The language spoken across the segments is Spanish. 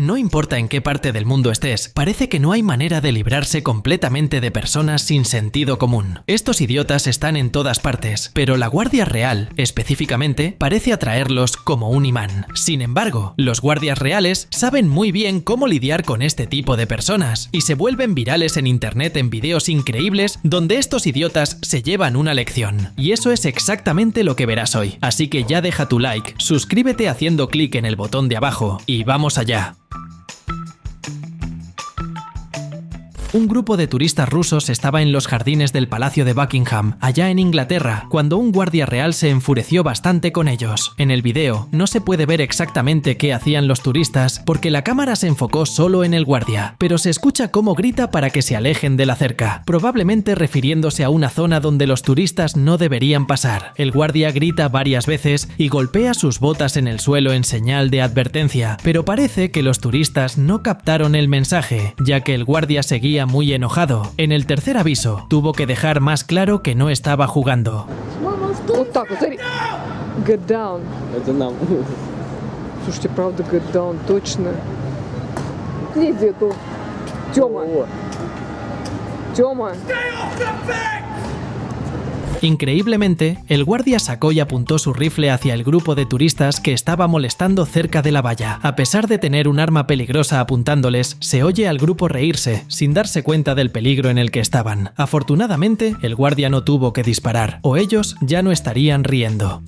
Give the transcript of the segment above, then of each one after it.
No importa en qué parte del mundo estés, parece que no hay manera de librarse completamente de personas sin sentido común. Estos idiotas están en todas partes, pero la Guardia Real, específicamente, parece atraerlos como un imán. Sin embargo, los guardias reales saben muy bien cómo lidiar con este tipo de personas y se vuelven virales en internet en videos increíbles donde estos idiotas se llevan una lección. Y eso es exactamente lo que verás hoy. Así que ya deja tu like, suscríbete haciendo clic en el botón de abajo y vamos allá. Un grupo de turistas rusos estaba en los jardines del Palacio de Buckingham, allá en Inglaterra, cuando un guardia real se enfureció bastante con ellos. En el video no se puede ver exactamente qué hacían los turistas porque la cámara se enfocó solo en el guardia, pero se escucha cómo grita para que se alejen de la cerca, probablemente refiriéndose a una zona donde los turistas no deberían pasar. El guardia grita varias veces y golpea sus botas en el suelo en señal de advertencia, pero parece que los turistas no captaron el mensaje, ya que el guardia seguía muy enojado. En el tercer aviso, tuvo que dejar más claro que no estaba jugando. Get down. Это нам. Слушайте, правда, get down, точно. Иди тут. Тёма. Тёма. Increíblemente, el guardia sacó y apuntó su rifle hacia el grupo de turistas que estaba molestando cerca de la valla. A pesar de tener un arma peligrosa apuntándoles, se oye al grupo reírse, sin darse cuenta del peligro en el que estaban. Afortunadamente, el guardia no tuvo que disparar, o ellos ya no estarían riendo.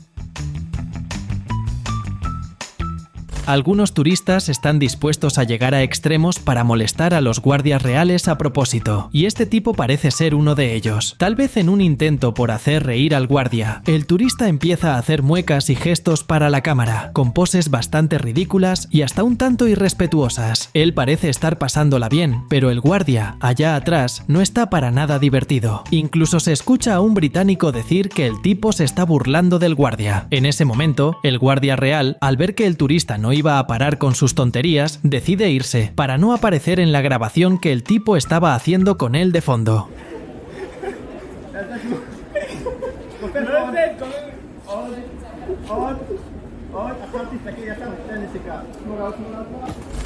Algunos turistas están dispuestos a llegar a extremos para molestar a los guardias reales a propósito, y este tipo parece ser uno de ellos. Tal vez en un intento por hacer reír al guardia, el turista empieza a hacer muecas y gestos para la cámara, con poses bastante ridículas y hasta un tanto irrespetuosas. Él parece estar pasándola bien, pero el guardia, allá atrás, no está para nada divertido. Incluso se escucha a un británico decir que el tipo se está burlando del guardia. En ese momento, el guardia real, al ver que el turista no iba a parar con sus tonterías, decide irse, para no aparecer en la grabación que el tipo estaba haciendo con él de fondo.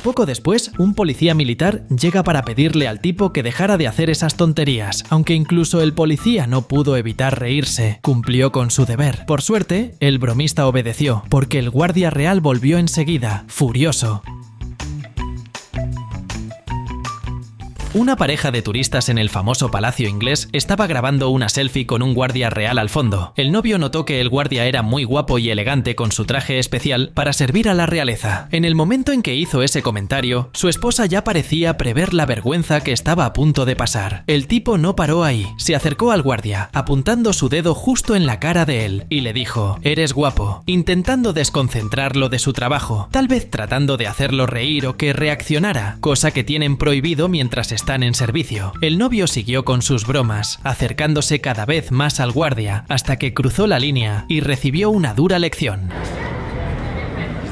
Poco después, un policía militar llega para pedirle al tipo que dejara de hacer esas tonterías, aunque incluso el policía no pudo evitar reírse, cumplió con su deber. Por suerte, el bromista obedeció, porque el guardia real volvió enseguida, furioso. Una pareja de turistas en el famoso palacio inglés estaba grabando una selfie con un guardia real al fondo. El novio notó que el guardia era muy guapo y elegante con su traje especial para servir a la realeza. En el momento en que hizo ese comentario, su esposa ya parecía prever la vergüenza que estaba a punto de pasar. El tipo no paró ahí, se acercó al guardia, apuntando su dedo justo en la cara de él, y le dijo: «Eres guapo», intentando desconcentrarlo de su trabajo, tal vez tratando de hacerlo reír o que reaccionara, cosa que tienen prohibido mientras están en servicio. El novio siguió con sus bromas, acercándose cada vez más al guardia, hasta que cruzó la línea y recibió una dura lección.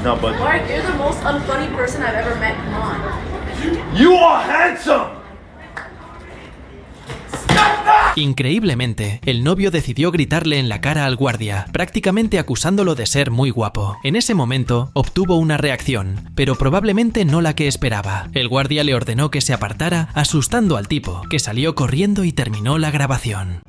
Mark, you're the most unfunny person I've ever met. Come on. You are handsome. Increíblemente, el novio decidió gritarle en la cara al guardia, prácticamente acusándolo de ser muy guapo. En ese momento, obtuvo una reacción, pero probablemente no la que esperaba. El guardia le ordenó que se apartara, asustando al tipo, que salió corriendo y terminó la grabación.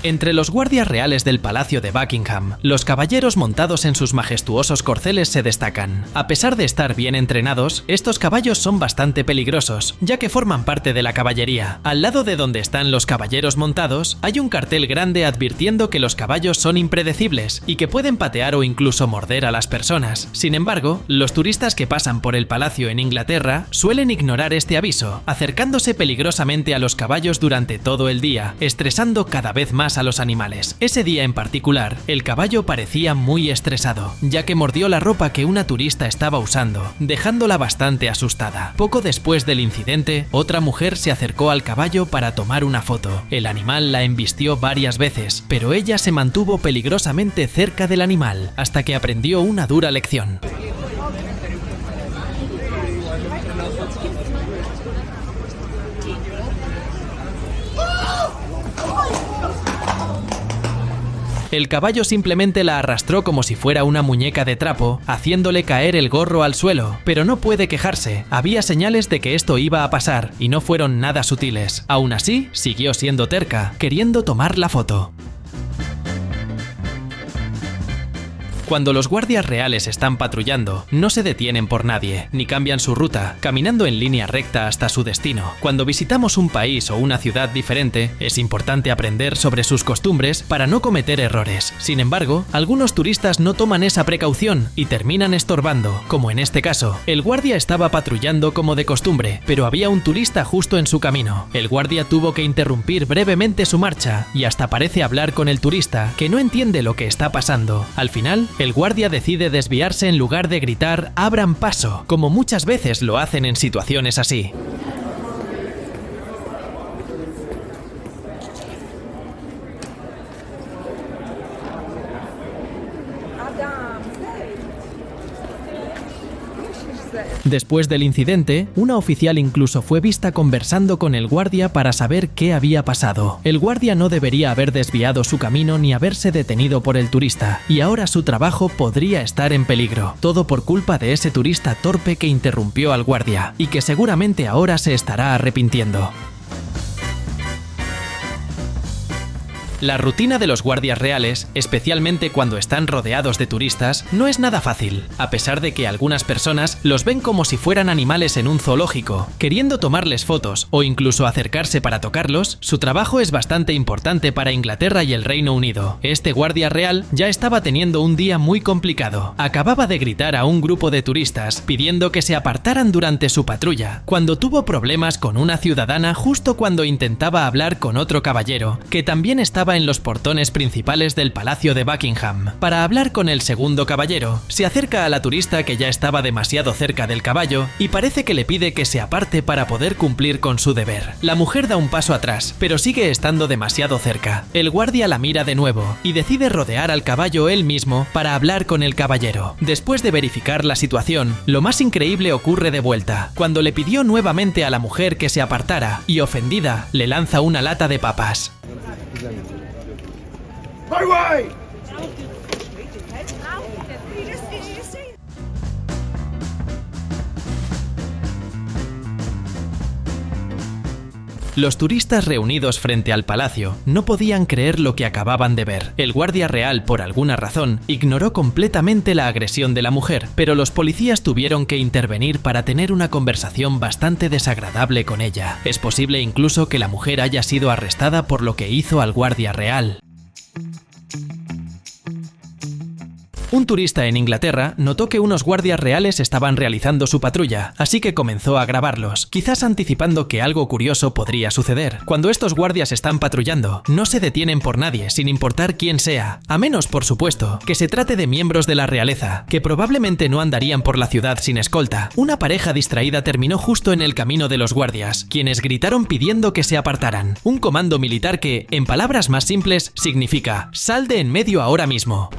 Entre los guardias reales del Palacio de Buckingham, los caballeros montados en sus majestuosos corceles se destacan. A pesar de estar bien entrenados, estos caballos son bastante peligrosos, ya que forman parte de la caballería. Al lado de donde están los caballeros montados, hay un cartel grande advirtiendo que los caballos son impredecibles y que pueden patear o incluso morder a las personas. Sin embargo, los turistas que pasan por el palacio en Inglaterra suelen ignorar este aviso, acercándose peligrosamente a los caballos durante todo el día, estresando cada vez más a los animales. Ese día en particular, el caballo parecía muy estresado, ya que mordió la ropa que una turista estaba usando, dejándola bastante asustada. Poco después del incidente, otra mujer se acercó al caballo para tomar una foto. El animal la embistió varias veces, pero ella se mantuvo peligrosamente cerca del animal, hasta que aprendió una dura lección. El caballo simplemente la arrastró como si fuera una muñeca de trapo, haciéndole caer el gorro al suelo. Pero no puede quejarse, había señales de que esto iba a pasar y no fueron nada sutiles. Aún así, siguió siendo terca, queriendo tomar la foto. Cuando los guardias reales están patrullando, no se detienen por nadie, ni cambian su ruta, caminando en línea recta hasta su destino. Cuando visitamos un país o una ciudad diferente, es importante aprender sobre sus costumbres para no cometer errores. Sin embargo, algunos turistas no toman esa precaución y terminan estorbando, como en este caso. El guardia estaba patrullando como de costumbre, pero había un turista justo en su camino. El guardia tuvo que interrumpir brevemente su marcha y hasta parece hablar con el turista, que no entiende lo que está pasando. Al final, el guardia decide desviarse en lugar de gritar «abran paso», como muchas veces lo hacen en situaciones así. Después del incidente, una oficial incluso fue vista conversando con el guardia para saber qué había pasado. El guardia no debería haber desviado su camino ni haberse detenido por el turista, y ahora su trabajo podría estar en peligro. Todo por culpa de ese turista torpe que interrumpió al guardia, y que seguramente ahora se estará arrepintiendo. La rutina de los guardias reales, especialmente cuando están rodeados de turistas, no es nada fácil, a pesar de que algunas personas los ven como si fueran animales en un zoológico, queriendo tomarles fotos o incluso acercarse para tocarlos. Su trabajo es bastante importante para Inglaterra y el Reino Unido. Este guardia real ya estaba teniendo un día muy complicado. Acababa de gritar a un grupo de turistas pidiendo que se apartaran durante su patrulla, cuando tuvo problemas con una ciudadana justo cuando intentaba hablar con otro caballero, que también estaba en los portones principales del Palacio de Buckingham. Para hablar con el segundo caballero, se acerca a la turista que ya estaba demasiado cerca del caballo y parece que le pide que se aparte para poder cumplir con su deber. La mujer da un paso atrás, pero sigue estando demasiado cerca. El guardia la mira de nuevo y decide rodear al caballo él mismo para hablar con el caballero. Después de verificar la situación, lo más increíble ocurre de vuelta, cuando le pidió nuevamente a la mujer que se apartara y, ofendida, le lanza una lata de papas. Los turistas reunidos frente al palacio no podían creer lo que acababan de ver. El guardia real, por alguna razón, ignoró completamente la agresión de la mujer, pero los policías tuvieron que intervenir para tener una conversación bastante desagradable con ella. Es posible incluso que la mujer haya sido arrestada por lo que hizo al guardia real. Un turista en Inglaterra notó que unos guardias reales estaban realizando su patrulla, así que comenzó a grabarlos, quizás anticipando que algo curioso podría suceder. Cuando estos guardias están patrullando, no se detienen por nadie, sin importar quién sea, a menos, por supuesto, que se trate de miembros de la realeza, que probablemente no andarían por la ciudad sin escolta. Una pareja distraída terminó justo en el camino de los guardias, quienes gritaron pidiendo que se apartaran. Un comando militar que, en palabras más simples, significa «sal de en medio ahora mismo».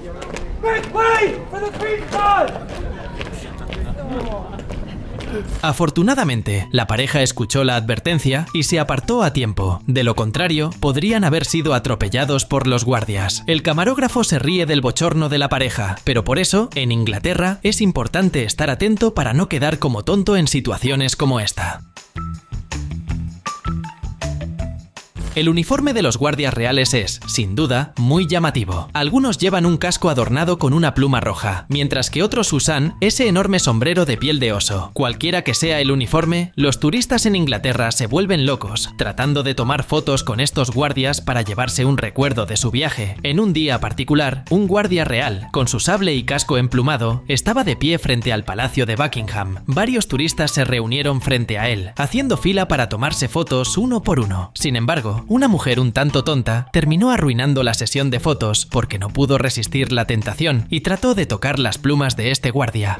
Afortunadamente, la pareja escuchó la advertencia y se apartó a tiempo. De lo contrario, podrían haber sido atropellados por los guardias. El camarógrafo se ríe del bochorno de la pareja, pero por eso, en Inglaterra, es importante estar atento para no quedar como tonto en situaciones como esta. El uniforme de los guardias reales es, sin duda, muy llamativo. Algunos llevan un casco adornado con una pluma roja, mientras que otros usan ese enorme sombrero de piel de oso. Cualquiera que sea el uniforme, los turistas en Inglaterra se vuelven locos, tratando de tomar fotos con estos guardias para llevarse un recuerdo de su viaje. En un día particular, un guardia real, con su sable y casco emplumado, estaba de pie frente al Palacio de Buckingham. Varios turistas se reunieron frente a él, haciendo fila para tomarse fotos uno por uno. Sin embargo, una mujer un tanto tonta terminó arruinando la sesión de fotos porque no pudo resistir la tentación y trató de tocar las plumas de este guardia.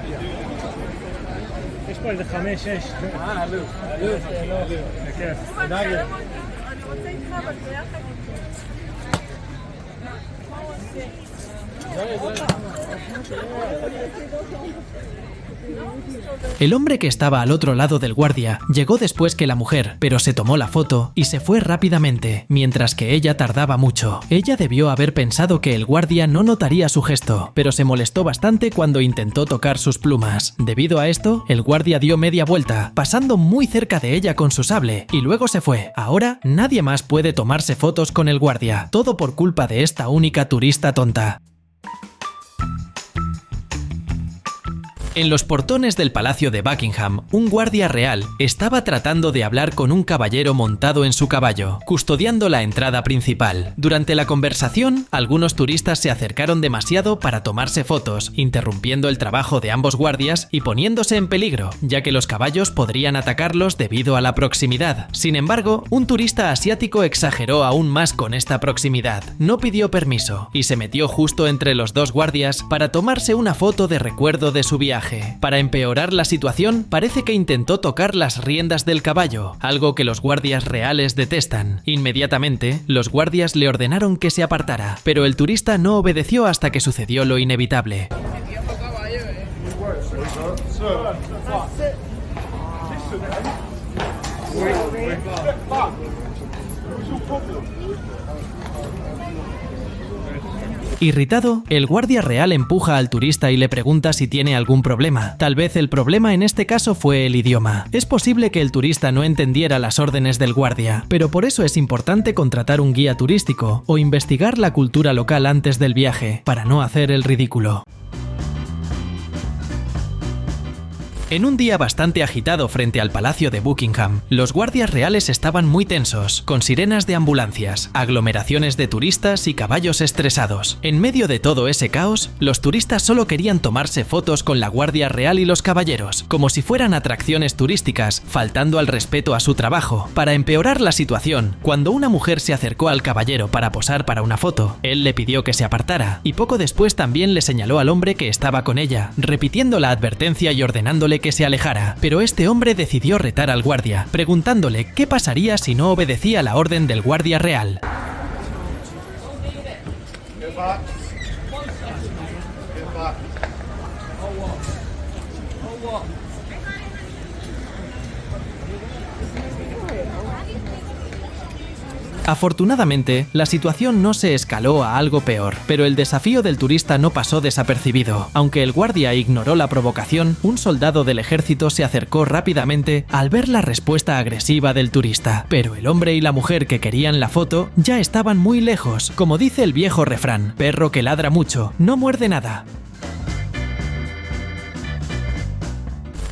El hombre que estaba al otro lado del guardia llegó después que la mujer, pero se tomó la foto y se fue rápidamente, mientras que ella tardaba mucho. Ella debió haber pensado que el guardia no notaría su gesto, pero se molestó bastante cuando intentó tocar sus plumas. Debido a esto, el guardia dio media vuelta, pasando muy cerca de ella con su sable, y luego se fue. Ahora, nadie más puede tomarse fotos con el guardia, todo por culpa de esta única turista tonta. En los portones del Palacio de Buckingham, un guardia real estaba tratando de hablar con un caballero montado en su caballo, custodiando la entrada principal. Durante la conversación, algunos turistas se acercaron demasiado para tomarse fotos, interrumpiendo el trabajo de ambos guardias y poniéndose en peligro, ya que los caballos podrían atacarlos debido a la proximidad. Sin embargo, un turista asiático exageró aún más con esta proximidad. No pidió permiso y se metió justo entre los dos guardias para tomarse una foto de recuerdo de su viaje. Para empeorar la situación, parece que intentó tocar las riendas del caballo, algo que los guardias reales detestan. Inmediatamente, los guardias le ordenaron que se apartara, pero el turista no obedeció hasta que sucedió lo inevitable. Irritado, el guardia real empuja al turista y le pregunta si tiene algún problema. Tal vez el problema en este caso fue el idioma. Es posible que el turista no entendiera las órdenes del guardia, pero por eso es importante contratar un guía turístico o investigar la cultura local antes del viaje, para no hacer el ridículo. En un día bastante agitado frente al Palacio de Buckingham, los guardias reales estaban muy tensos, con sirenas de ambulancias, aglomeraciones de turistas y caballos estresados. En medio de todo ese caos, los turistas solo querían tomarse fotos con la guardia real y los caballeros, como si fueran atracciones turísticas, faltando al respeto a su trabajo. Para empeorar la situación, cuando una mujer se acercó al caballero para posar para una foto, él le pidió que se apartara, y poco después también le señaló al hombre que estaba con ella, repitiendo la advertencia y ordenándole que se alejara, pero este hombre decidió retar al guardia, preguntándole qué pasaría si no obedecía la orden del guardia real. Afortunadamente, la situación no se escaló a algo peor, pero el desafío del turista no pasó desapercibido. Aunque el guardia ignoró la provocación, un soldado del ejército se acercó rápidamente al ver la respuesta agresiva del turista. Pero el hombre y la mujer que querían la foto ya estaban muy lejos. Como dice el viejo refrán, perro que ladra mucho, no muerde nada.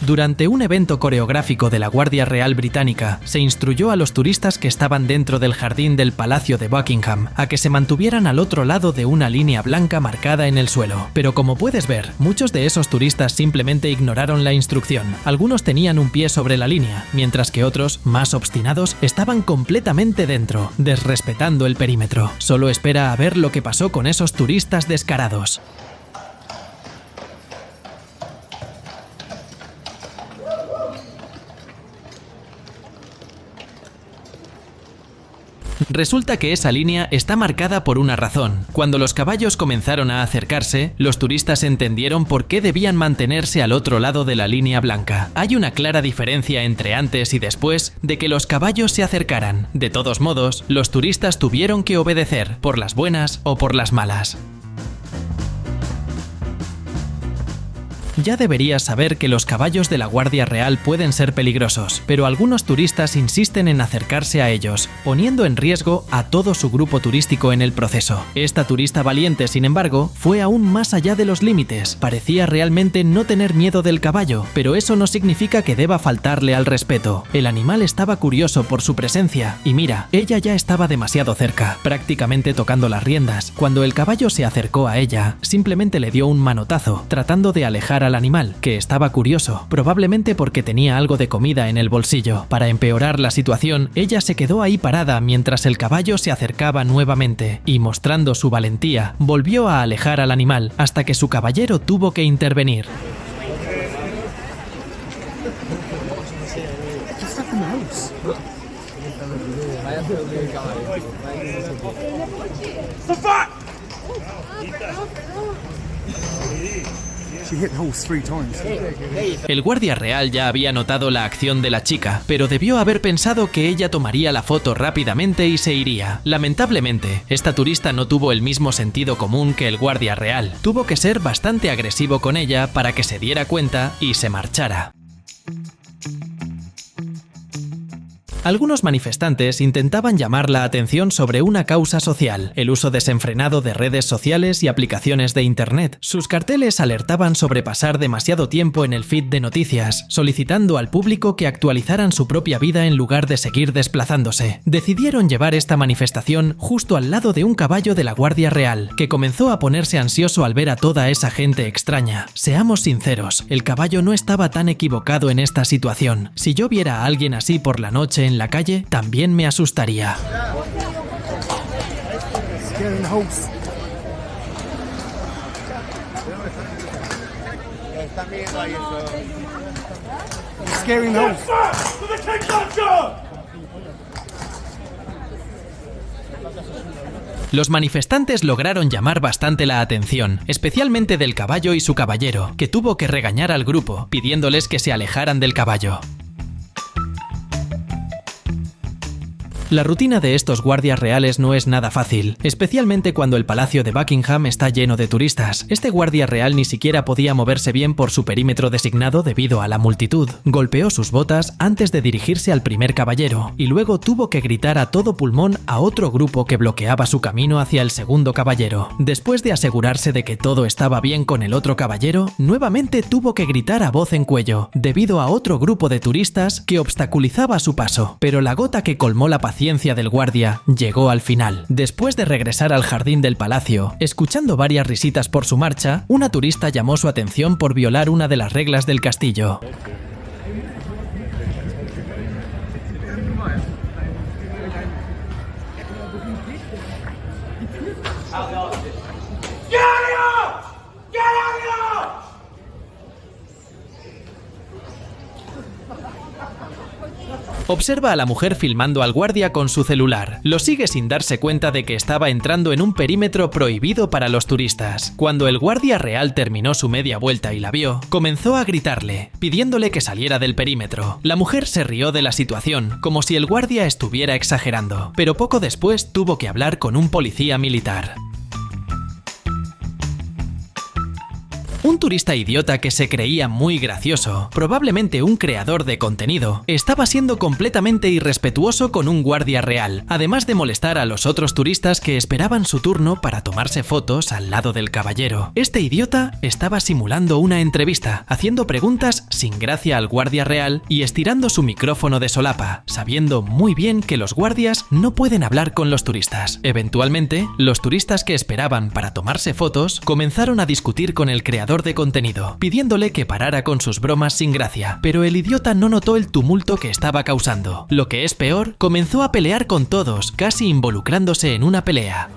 Durante un evento coreográfico de la Guardia Real Británica, se instruyó a los turistas que estaban dentro del jardín del Palacio de Buckingham a que se mantuvieran al otro lado de una línea blanca marcada en el suelo. Pero como puedes ver, muchos de esos turistas simplemente ignoraron la instrucción. Algunos tenían un pie sobre la línea, mientras que otros, más obstinados, estaban completamente dentro, desrespetando el perímetro. Solo espera a ver lo que pasó con esos turistas descarados. Resulta que esa línea está marcada por una razón. Cuando los caballos comenzaron a acercarse, los turistas entendieron por qué debían mantenerse al otro lado de la línea blanca. Hay una clara diferencia entre antes y después de que los caballos se acercaran. De todos modos, los turistas tuvieron que obedecer, por las buenas o por las malas. Ya deberías saber que los caballos de la Guardia Real pueden ser peligrosos, pero algunos turistas insisten en acercarse a ellos, poniendo en riesgo a todo su grupo turístico en el proceso. Esta turista valiente, sin embargo, fue aún más allá de los límites. Parecía realmente no tener miedo del caballo, pero eso no significa que deba faltarle al respeto. El animal estaba curioso por su presencia, y mira, ella ya estaba demasiado cerca, prácticamente tocando las riendas. Cuando el caballo se acercó a ella, simplemente le dio un manotazo, tratando de alejar al animal, que estaba curioso, probablemente porque tenía algo de comida en el bolsillo. Para empeorar la situación, ella se quedó ahí parada mientras el caballo se acercaba nuevamente, y mostrando su valentía, volvió a alejar al animal, hasta que su caballero tuvo que intervenir. El guardia real ya había notado la acción de la chica, pero debió haber pensado que ella tomaría la foto rápidamente y se iría. Lamentablemente, esta turista no tuvo el mismo sentido común que el guardia real. Tuvo que ser bastante agresivo con ella para que se diera cuenta y se marchara. Algunos manifestantes intentaban llamar la atención sobre una causa social, el uso desenfrenado de redes sociales y aplicaciones de internet. Sus carteles alertaban sobre pasar demasiado tiempo en el feed de noticias, solicitando al público que actualizaran su propia vida en lugar de seguir desplazándose. Decidieron llevar esta manifestación justo al lado de un caballo de la Guardia Real, que comenzó a ponerse ansioso al ver a toda esa gente extraña. Seamos sinceros, el caballo no estaba tan equivocado en esta situación. Si yo viera a alguien así por la noche en la calle, también me asustaría. Los manifestantes lograron llamar bastante la atención, especialmente del caballo y su caballero, que tuvo que regañar al grupo, pidiéndoles que se alejaran del caballo. La rutina de estos guardias reales no es nada fácil, especialmente cuando el Palacio de Buckingham está lleno de turistas. Este guardia real ni siquiera podía moverse bien por su perímetro designado debido a la multitud. Golpeó sus botas antes de dirigirse al primer caballero, y luego tuvo que gritar a todo pulmón a otro grupo que bloqueaba su camino hacia el segundo caballero. Después de asegurarse de que todo estaba bien con el otro caballero, nuevamente tuvo que gritar a voz en cuello, debido a otro grupo de turistas que obstaculizaba su paso. Pero la gota que colmó la paciencia del guardia llegó al final. Después de regresar al jardín del palacio, escuchando varias risitas por su marcha, una turista llamó su atención por violar una de las reglas del castillo. Observa a la mujer filmando al guardia con su celular. Lo sigue sin darse cuenta de que estaba entrando en un perímetro prohibido para los turistas. Cuando el guardia real terminó su media vuelta y la vio, comenzó a gritarle, pidiéndole que saliera del perímetro. La mujer se rió de la situación, como si el guardia estuviera exagerando, pero poco después tuvo que hablar con un policía militar. Un turista idiota que se creía muy gracioso, probablemente un creador de contenido, estaba siendo completamente irrespetuoso con un guardia real, además de molestar a los otros turistas que esperaban su turno para tomarse fotos al lado del caballero. Este idiota estaba simulando una entrevista, haciendo preguntas sin gracia al guardia real y estirando su micrófono de solapa, sabiendo muy bien que los guardias no pueden hablar con los turistas. Eventualmente, los turistas que esperaban para tomarse fotos comenzaron a discutir con el creador de contenido, pidiéndole que parara con sus bromas sin gracia, pero el idiota no notó el tumulto que estaba causando. Lo que es peor, comenzó a pelear con todos, casi involucrándose en una pelea.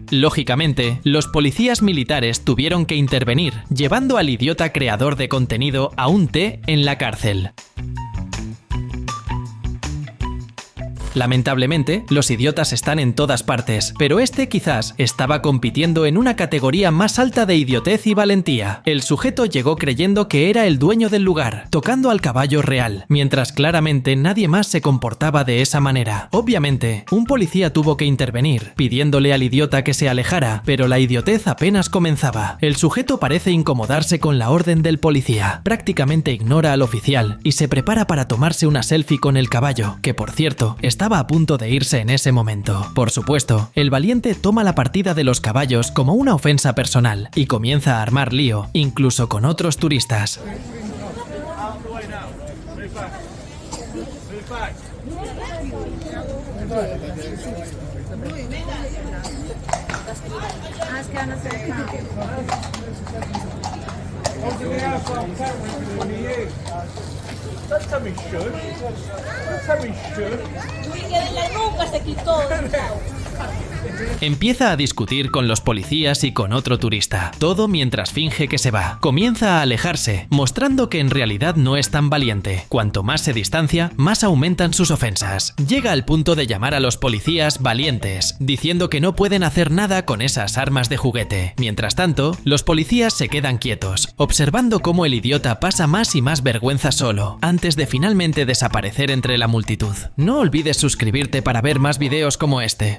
Lógicamente, los policías militares tuvieron que intervenir, llevando al idiota creador de contenido a un té en la cárcel. Lamentablemente, los idiotas están en todas partes, pero este quizás estaba compitiendo en una categoría más alta de idiotez y valentía. El sujeto llegó creyendo que era el dueño del lugar, tocando al caballo real, mientras claramente nadie más se comportaba de esa manera. Obviamente, un policía tuvo que intervenir, pidiéndole al idiota que se alejara, pero la idiotez apenas comenzaba. El sujeto parece incomodarse con la orden del policía, prácticamente ignora al oficial y se prepara para tomarse una selfie con el caballo, que por cierto, estaba a punto de irse en ese momento. Por supuesto, el valiente toma la partida de los caballos como una ofensa personal y comienza a armar lío, incluso con otros turistas. Don't tell me should. Don't tell me should. Que de la nuca se quitó. Empieza a discutir con los policías y con otro turista, todo mientras finge que se va. Comienza a alejarse, mostrando que en realidad no es tan valiente. Cuanto más se distancia, más aumentan sus ofensas. Llega al punto de llamar a los policías valientes, diciendo que no pueden hacer nada con esas armas de juguete. Mientras tanto, los policías se quedan quietos, observando cómo el idiota pasa más y más vergüenza solo, antes de finalmente desaparecer entre la multitud. No olvides suscribirte para ver más videos como este.